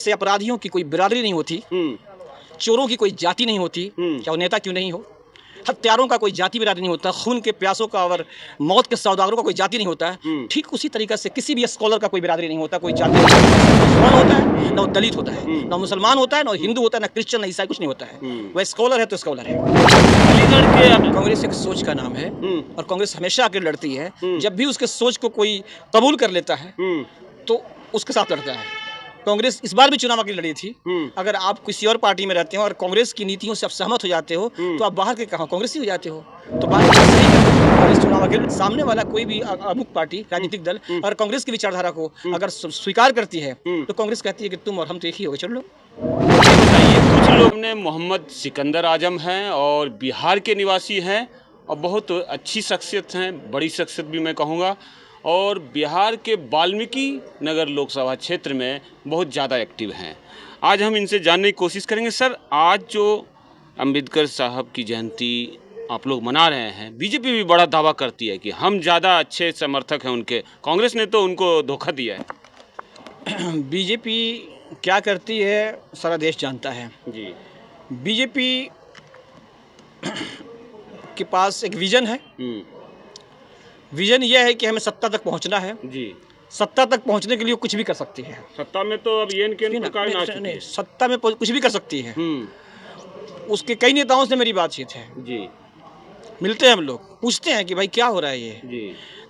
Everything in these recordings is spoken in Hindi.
से अपराधियों की कोई बिरादरी नहीं होती, चोरों की कोई जाति नहीं होती, चाहे वो नेता क्यों नहीं हो। हत्यारों का कोई जाति बिरादरी नहीं होता, खून के प्यासों का और मौत के सौदागरों का कोई जाति नहीं होता है। ठीक उसी तरीके से किसी भी स्कॉलर का कोई बिरादरी नहीं होता, कोई जाति नहीं होता, होता है ना, वो दलित होता है, ना मुसलमान होता है, ना हिंदू होता है, ना क्रिश्चियन, ना ईसाई, कुछ नहीं होता है। वह स्कॉलर है तो स्कॉलर है। अलीगढ़ के कांग्रेस एक सोच का नाम है और कांग्रेस हमेशा आकर लड़ती है। जब भी उसके सोच को कोई कबूल कर लेता है तो उसके साथ लड़ता है। कांग्रेस इस बार भी चुनाव के लिए लड़ी थी। अगर आप किसी और पार्टी में रहते हो और कांग्रेस की नीतियों से आप सहमत हो जाते हो तो आप बाहर के कहाँ कांग्रेस ही हो जाते हो। तो बात सही है, कांग्रेस चुनाव के सामने वाला कोई भी अमुक पार्टी राजनीतिक दल और कांग्रेस की विचारधारा को अगर स्वीकार करती है तो कांग्रेस कहती है कि तुम और हम तो एक ही हो गए, चलो। बताइए, कुछ लोग ने मोहम्मद सिकंदर आजम हैं और बिहार के निवासी हैं और बहुत अच्छी शख्सियत हैं, बड़ी शख्सियत भी मैं कहूँगा, और बिहार के वाल्मीकि नगर लोकसभा क्षेत्र में बहुत ज़्यादा एक्टिव हैं। आज हम इनसे जानने की कोशिश करेंगे। सर, आज जो अंबेडकर साहब की जयंती आप लोग मना रहे हैं, बीजेपी भी बड़ा दावा करती है कि हम ज़्यादा अच्छे समर्थक हैं उनके, कांग्रेस ने तो उनको धोखा दिया है। बीजेपी क्या करती है सारा देश जानता है जी। बीजेपी के पास एक विजन है। विजन यह है कि हमें सत्ता तक पहुंचना है जी। सत्ता तक पहुंचने के लिए कुछ भी कर सकती है। सत्ता में तो अब नहीं, सत्ता में कुछ भी कर सकती है। उसके कई नेताओं से मेरी बातचीत है जी। मिलते हैं हम लोग, पूछते हैं कि भाई क्या हो रहा है ये जी।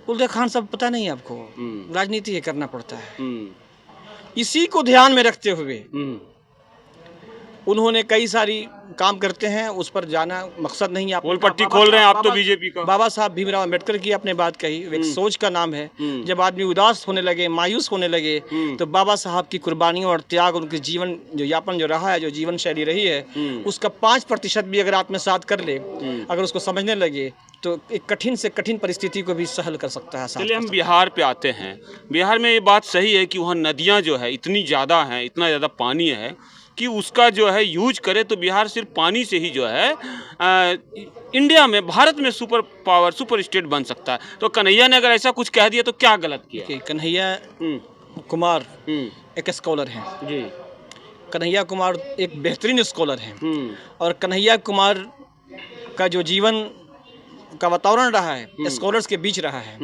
बोलते खान साहब पता नहीं आपको, राजनीति ये करना पड़ता है। इसी को ध्यान में रखते हुए उन्होंने कई सारी काम करते हैं, उस पर जाना मकसद नहीं। आप पट्टी खोल रहे हैं आप तो बीजेपी का। बाबा साहब भीमराव अम्बेडकर की आपने बात कही, एक सोच का नाम है। जब आदमी उदास होने लगे, मायूस होने लगे तो बाबा साहब की कुर्बानियों और त्याग, उनके जीवन जो यापन जो रहा है, जो जीवन शैली रही है, उसका 5% भी अगर आत्मसात कर ले, अगर उसको समझने लगे तो एक कठिन से कठिन परिस्थिति को भी सहल कर सकता है। चलिए हम बिहार पे आते हैं। बिहार में ये बात सही है कि वहाँ नदियाँ जो है इतनी ज़्यादा हैं, इतना ज़्यादा पानी है कि उसका जो है यूज करे तो बिहार सिर्फ पानी से ही जो है इंडिया में, भारत में सुपर पावर, सुपर स्टेट बन सकता है। तो कन्हैया ने अगर ऐसा कुछ कह दिया तो क्या गलत किया? कन्हैया कुमार एक स्कॉलर हैं जी। कन्हैया कुमार एक बेहतरीन स्कॉलर हैं और कन्हैया कुमार का जो जीवन का वातावरण रहा है स्कॉलर्स के बीच रहा है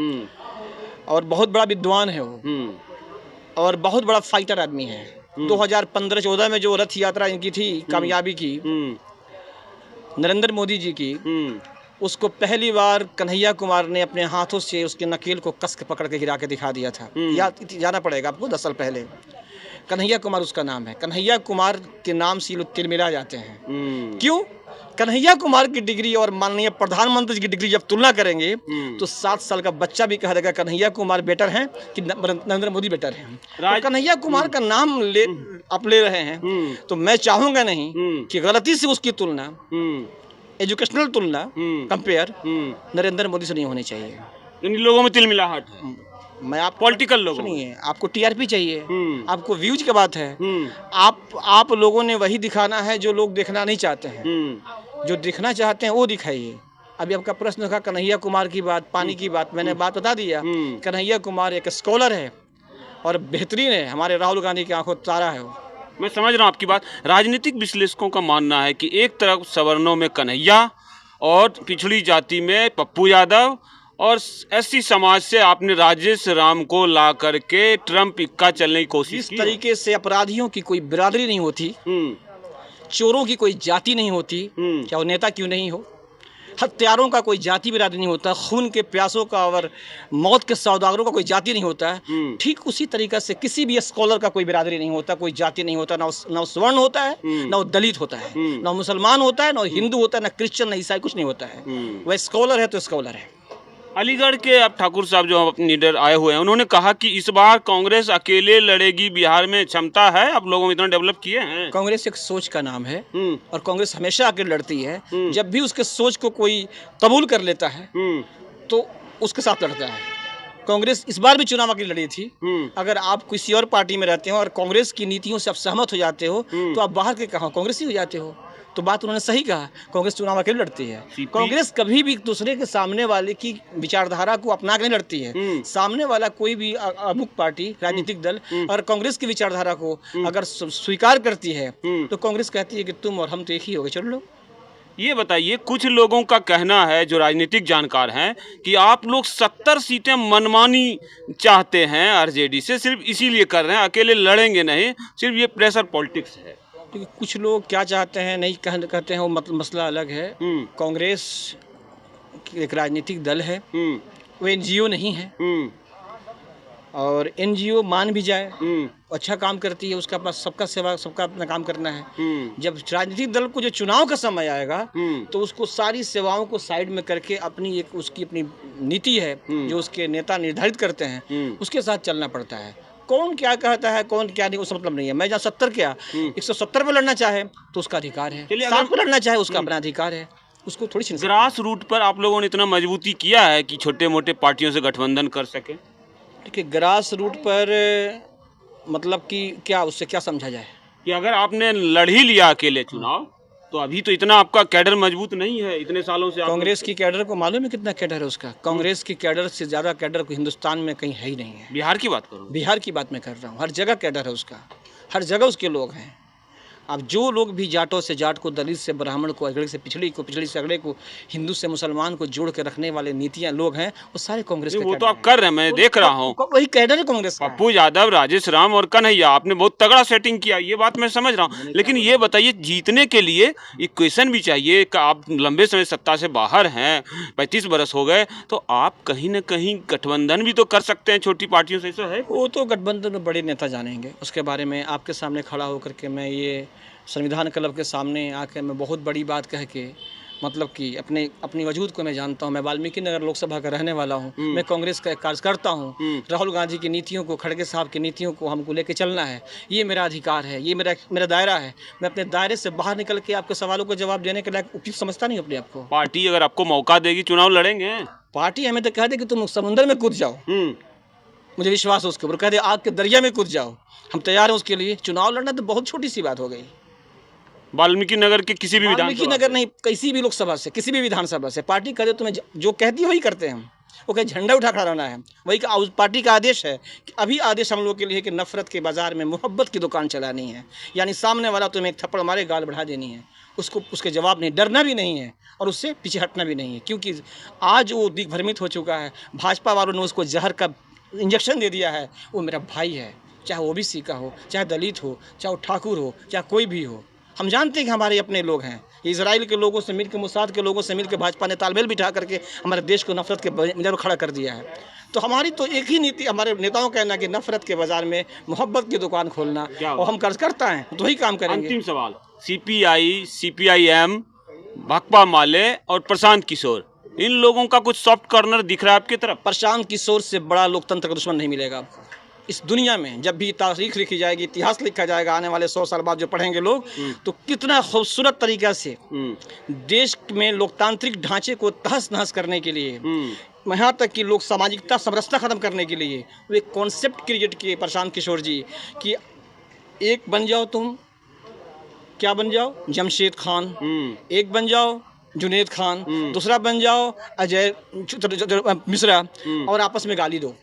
और बहुत बड़ा विद्वान है वो और बहुत बड़ा फाइटर आदमी है। 2015-14 में जो रथ यात्रा इनकी थी, कामयाबी की, नरेंद्र मोदी जी की, उसको पहली बार कन्हैया कुमार ने अपने हाथों से उसके नकेल को कस के पकड़ के गिरा के दिखा दिया था। याद जाना पड़ेगा आपको, 10 साल पहले। कन्हैया कुमार उसका नाम है। कन्हैया कुमार के नाम से लोग तिलमिला जाते हैं। क्यों? कन्हैया कुमार की डिग्री और माननीय प्रधानमंत्री की डिग्री जब तुलना करेंगे तो 7 साल का बच्चा भी कह देगा कन्हैया कुमार बेटर हैं कि नरेंद्र मोदी बेटर हैं। तो कन्हैया कुमार का नाम आप ले रहे हैं तो मैं चाहूंगा नहीं कि गलती से उसकी तुलना, एजुकेशनल तुलना, कंपेयर नरेंद्र मोदी से नहीं होनी चाहिए। इन लोगों में तिलमिलाहट है। मैं आप पॉलिटिकल लोग नहीं है, आपको टीआरपी चाहिए, आपको व्यूज की बात है। आप लोगों ने वही दिखाना है जो लोग देखना नहीं चाहते हैं। जो दिखना चाहते हैं वो दिखाइए। अभी आपका प्रश्न था कन्हैया कुमार की बात, पानी की बात, मैंने बात बता दिया। कन्हैया कुमार एक स्कॉलर है और बेहतरीन है, हमारे राहुल गांधी की आंखों तारा है वो। मैं समझ रहा हूँ आपकी बात। राजनीतिक विश्लेषकों का मानना है कि एक तरफ सवर्णों में कन्हैया और पिछड़ी जाति में पप्पू यादव और एससी समाज से आपने राजेश राम को ला करके ट्रम्प इक्का चलने की कोशिश की। इस तरीके से अपराधियों की कोई बिरादरी नहीं होती, चोरों की कोई जाति नहीं होती, चाहे वो नेता क्यों नहीं हो। हत्यारों का कोई जाति बिरादरी नहीं होता, खून के प्यासों का और मौत के सौदागरों का कोई जाति नहीं होता है। ठीक उसी तरीके से किसी भी स्कॉलर का कोई बिरादरी नहीं होता, कोई जाति नहीं होता, ना स्वर्ण होता है, ना वो दलित होता है, ना मुसलमान होता है, ना हिंदू होता है, ना क्रिश्चियन, ना ईसाई, कुछ नहीं होता है। वह स्कॉलर है तो स्कॉलर है। अलीगढ़ के अब ठाकुर साहब जो अपने लीडर आए हुए हैं, उन्होंने कहा कि इस बार कांग्रेस अकेले लड़ेगी, बिहार में क्षमता है, आप लोगों में इतना डेवलप किए हैं। कांग्रेस एक सोच का नाम है और कांग्रेस हमेशा आकर लड़ती है। जब भी उसके सोच को कोई कबूल कर लेता है तो उसके साथ लड़ता है। कांग्रेस इस बार भी चुनाव के लिए लड़ी थी। अगर आप किसी और पार्टी में रहते हो और कांग्रेस की नीतियों से आप सहमत हो जाते हो तो आप बाहर के कहाँ कांग्रेस ही हो जाते हो। तो बात उन्होंने सही कहा, कांग्रेस चुनाव अकेले लड़ती है। कांग्रेस कभी भी दूसरे के सामने वाले की विचारधारा को अपना के नहीं लड़ती है। सामने वाला कोई भी अमुक पार्टी राजनीतिक दल और कांग्रेस की विचारधारा को अगर स्वीकार करती है तो कांग्रेस कहती है कि तुम और हम तो एक ही हो गए, चल लो। ये बताइए, कुछ लोगों का कहना है जो राजनीतिक जानकार हैं कि आप लोग 70 सीटें मनमानी चाहते हैं आरजेडी से, सिर्फ इसीलिए कर रहे हैं, अकेले लड़ेंगे नहीं, सिर्फ ये प्रेशर पॉलिटिक्स है। क्योंकि कुछ लोग क्या चाहते हैं नहीं कहते हैं, वो मसला अलग है। कांग्रेस एक राजनीतिक दल है, वो एनजीओ नहीं है। और एनजीओ मान भी जाए अच्छा काम करती है, उसका पास सबका सेवा, सबका अपना काम करना है। जब राजनीतिक दल को जो चुनाव का समय आएगा तो उसको सारी सेवाओं को साइड में करके अपनी एक उसकी अपनी नीति है जो उसके नेता निर्धारित करते हैं, उसके साथ चलना पड़ता है। कौन क्या कहता है कौन क्या नहीं, उसका मतलब नहीं है। मैं जहाँ 70 क्या 170 पर लड़ना चाहे तो उसका अधिकार है, 60 पर लड़ना चाहे उसका अपना अधिकार है, उसको थोड़ी सी। ग्रास रूट पर आप लोगों ने इतना मजबूती किया है कि छोटे मोटे पार्टियों से गठबंधन कर सके। देखिए, ग्रास रूट पर मतलब कि क्या, उससे क्या समझा जाए कि अगर आपने लड़ ही लिया अकेले चुनाव तो अभी तो इतना आपका कैडर मजबूत नहीं है, इतने सालों से। कांग्रेस की कैडर को मालूम है कितना कैडर है उसका? कांग्रेस की कैडर से ज़्यादा कैडर को हिंदुस्तान में कहीं है ही नहीं है। बिहार की बात करूँ, बिहार की बात मैं कर रहा हूँ, हर जगह कैडर है उसका, हर जगह उसके लोग हैं। अब जो लोग भी जाटों से जाट को, दलित से ब्राह्मण को, अगड़े से पिछड़ी को, पिछड़ी से अगड़े को, हिंदू से मुसलमान को जोड़ के रखने वाले नीतियां लोग हैं, वो सारे कांग्रेस के। वो तो आप कर रहे हैं, मैं देख रहा हूँ, वही कैडर है कांग्रेस का। पप्पू यादव, राजेश राम और कन्हैया, आपने बहुत तगड़ा सेटिंग किया, ये बात मैं समझ रहा हूँ। लेकिन ये बताइए, जीतने के लिए इक्वेशन भी चाहिए। आप लंबे समय सत्ता से बाहर हैं, 35 बरस हो गए, तो आप कहीं ना कहीं गठबंधन भी तो कर सकते हैं छोटी पार्टियों से, ऐसा है? वो तो गठबंधन में बड़े नेता जानेंगे, उसके बारे में आपके सामने खड़ा होकर के मैं ये संविधान क्लब के सामने आके मैं बहुत बड़ी बात कह के, मतलब कि अपनी वजूद को मैं जानता हूँ। मैं वाल्मीकि नगर लोकसभा का रहने वाला हूँ, मैं कांग्रेस का कार्यकर्ता हूँ। राहुल गांधी की नीतियों को, खड़गे साहब की नीतियों को हमको लेके चलना है, ये मेरा अधिकार है, ये मेरा दायरा है। मैं अपने दायरे से बाहर निकल के आपके सवालों को जवाब देने के लायक उपयुक्त समझता नहीं अपने आप को। पार्टी अगर आपको मौका देगी, चुनाव लड़ेंगे? पार्टी हमें तो कह दे कि तुम समुद्र में कूद जाओ, मुझे विश्वास है उसके ऊपर, कह दे आग के दरिया में कूद जाओ, हम तैयार हैं उसके लिए। चुनाव लड़ना तो बहुत छोटी सी बात हो गई। वाल्मीकि नगर के किसी भी वाल्मीकि नगर नहीं, किसी भी लोकसभा से, किसी भी विधानसभा से पार्टी करे, तुम्हें जो कहती है वही करते हैं हम। वो कहे झंडा उठा खड़ा रहना है, वही पार्टी का आदेश है कि अभी आदेश हम लोग के लिए कि नफरत के बाजार में मोहब्बत की दुकान चलानी है। यानी सामने वाला तुम्हें एक थप्पड़ मारे, गाल बढ़ा देनी है, उसको उसके जवाब नहीं, डरना भी नहीं है और उससे पीछे हटना भी नहीं है। क्योंकि आज वो दिग्भ्रमित हो चुका है, भाजपा वालों ने उसको जहर का इंजेक्शन दे दिया है। वो मेरा भाई है, चाहे ओबीसी का हो, चाहे दलित हो, चाहे वो ठाकुर हो, चाहे कोई भी हो। हम जानते हैं कि हमारे अपने लोग हैं। इजराइल के लोगों से मिलकर, मुसाद के लोगों से मिलकर भाजपा ने तालमेल बिठा करके हमारे देश को नफरत के बाजार में खड़ा कर दिया है। तो हमारी तो एक ही नीति, हमारे नेताओं का कहना कि नफरत के बाजार में मोहब्बत की दुकान खोलना, और हम कार्यकर्ता हैं तो वही काम करेंगे। अंतिम सवाल, सीपीआई, सीपीआईएम, भाकपा माले और प्रशांत किशोर, इन लोगों का कुछ सॉफ्ट कॉर्नर दिख रहा है आपकी तरफ? प्रशांत किशोर से बड़ा लोकतंत्र का दुश्मन नहीं मिलेगा आपको इस दुनिया में। जब भी तारीख लिखी जाएगी, इतिहास लिखा जाएगा, आने वाले 100 साल बाद जो पढ़ेंगे लोग, तो कितना खूबसूरत तरीक़ा से देश में लोकतांत्रिक ढांचे को तहस नहस करने के लिए, यहाँ तक कि लोग सामाजिकता समरसता ख़त्म करने के लिए वो एक कॉन्सेप्ट क्रिएट किए प्रशांत किशोर जी कि एक बन जाओ तुम, क्या बन जाओ? जमशेद खान। एक बन जाओ जुनेद खान, दूसरा बन जाओ अजय मिश्रा, और आपस में गाली दो,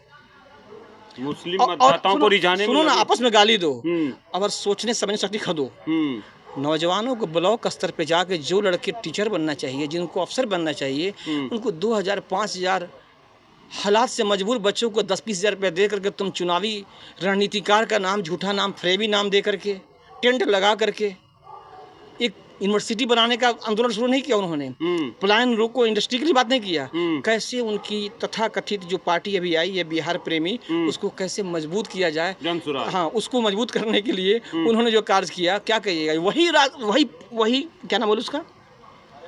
मुस्लिम मतदाताओं को रिझाने में। सुनो ना, आपस में गाली दो और सोचने समझने शक्ति खो। नौजवानों को ब्लॉक स्तर पे जाके जो लड़के टीचर बनना चाहिए, जिनको अफसर बनना चाहिए, उनको 2000 5000 हालात से मजबूर बच्चों को 10-20 हज़ार रुपये दे करके तुम चुनावी रणनीतिकार का नाम, झूठा नाम, फ्रेबी नाम दे करके, टेंट लगा करके एक यूनिवर्सिटी बनाने का आंदोलन शुरू नहीं किया उन्होंने। पलायन रोको इंडस्ट्री के लिए बात नहीं किया। कैसे उनकी तथाकथित जो पार्टी अभी आई है बिहार प्रेमी, उसको कैसे मजबूत किया जाए, हाँ, उसको मजबूत करने के लिए उन्होंने जो कार्य किया, क्या कहिएगा, वही क्या नाम बोले उसका,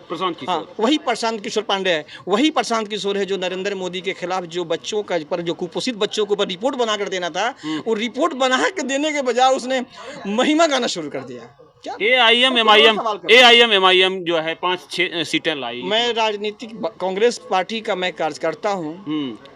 प्रशांत किशोर। हाँ, वही प्रशांत किशोर पांडे है। वही प्रशांत किशोर है जो नरेंद्र मोदी के खिलाफ जो बच्चों का पर, जो कुपोषित बच्चों के ऊपर रिपोर्ट बना कर देना था, वो रिपोर्ट बना के देने के बजाय उसने महिमा गाना शुरू कर दिया। एआईएम एमआईएम जो है 5-6 सीटें लाई। मैं राजनीतिक कांग्रेस पार्टी का मैं कार्यकर्ता हूँ,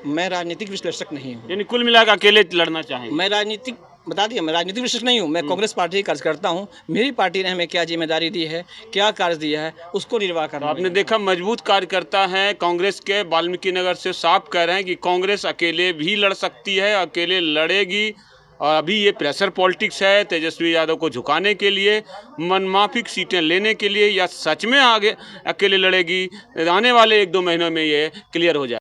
मैं राजनीतिक विश्लेषक नहीं हूँ। यानी कुल मिलाकर अकेले लड़ना चाहेंगे? मैं राजनीतिक बता दिया, मैं राजनीतिक विशेषज्ञ नहीं हूँ, मैं कांग्रेस पार्टी की कार्यकर्ता हूँ। मेरी पार्टी ने हमें क्या जिम्मेदारी दी है, क्या कार्य दिया है, उसको निर्वाह तो करना। आपने देखा मजबूत कार्यकर्ता हैं कांग्रेस के, वाल्मीकि नगर से साफ कह रहे हैं कि कांग्रेस अकेले भी लड़ सकती है, अकेले लड़ेगी। और अभी ये प्रेशर पॉलिटिक्स है तेजस्वी यादव को झुकाने के लिए, मनमाफिक सीटें लेने के लिए, या सच में आगे अकेले लड़ेगी, आने वाले 1-2 महीनों में ये क्लियर हो जाए।